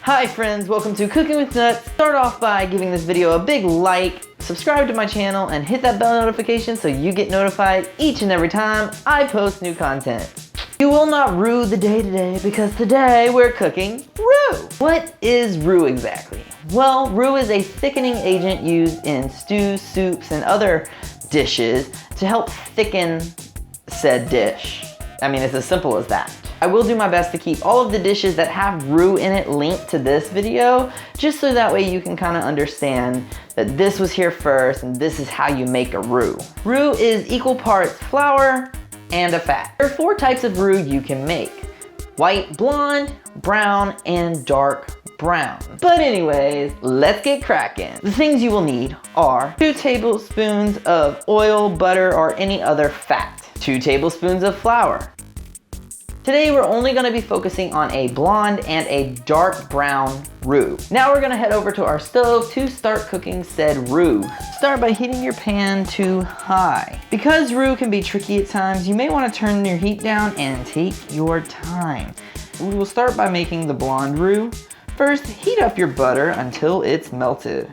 Hi friends, welcome to Cooking with Nutz. Start off by giving this video a big like, subscribe to my channel, and hit that bell notification so you get notified each and every time I post new content. You will not rue the day today because today we're cooking roux. What is roux exactly? Well, roux is a thickening agent used in stews, soups, and other dishes to help thicken said dish. I mean, it's as simple as that. I will do my best to keep all of the dishes that have roux in it linked to this video, just so that way you can kind of understand that this was here first and this is how you make a roux. Roux is equal parts flour and a fat. There are 4 types of roux you can make: white, blonde, brown, and dark brown. But anyways, let's get cracking. The things you will need are 2 tablespoons of oil, butter, or any other fat, 2 tablespoons of flour. Today we're only going to be focusing on a blonde and a dark brown roux. Now we're going to head over to our stove to start cooking said roux. Start by heating your pan to high. Because roux can be tricky at times, you may want to turn your heat down and take your time. We will start by making the blonde roux. First, heat up your butter until it's melted.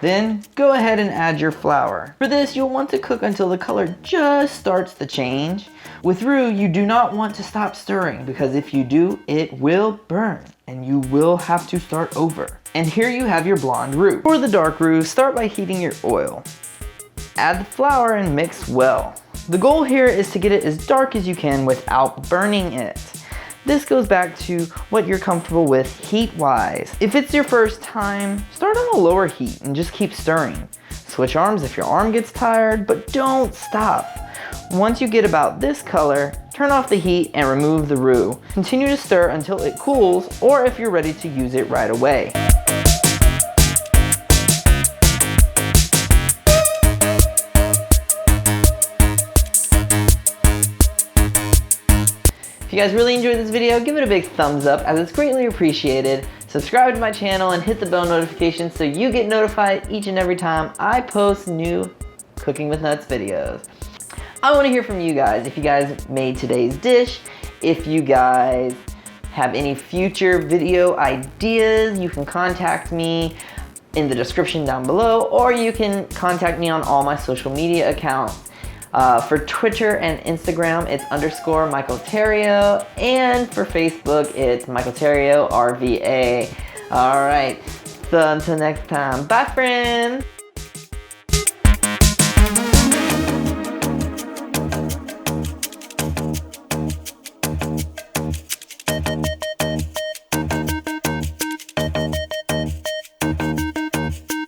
Then go ahead and add your flour. For this, you'll want to cook until the color just starts to change. With roux, you do not want to stop stirring because if you do, it will burn and you will have to start over. And here you have your blonde roux. For the dark roux, start by heating your oil. Add the flour and mix well. The goal here is to get it as dark as you can without burning it. This goes back to what you're comfortable with heat-wise. If it's your first time, start on a lower heat and just keep stirring. Switch arms if your arm gets tired, but don't stop. Once you get about this color, turn off the heat and remove the roux. Continue to stir until it cools, or if you're ready to use it right away. If you guys really enjoyed this video, give it a big thumbs up as it's greatly appreciated. Subscribe to my channel and hit the bell notification so you get notified each and every time I post new Cooking with Nutz videos. I want to hear from you guys. If you guys made today's dish, if you guys have any future video ideas, you can contact me in the description down below, or you can contact me on all my social media accounts. For Twitter and Instagram, it's _ Michael Theriot, and for Facebook, it's Michael Theriot RVA. All right, so until next time, bye friends.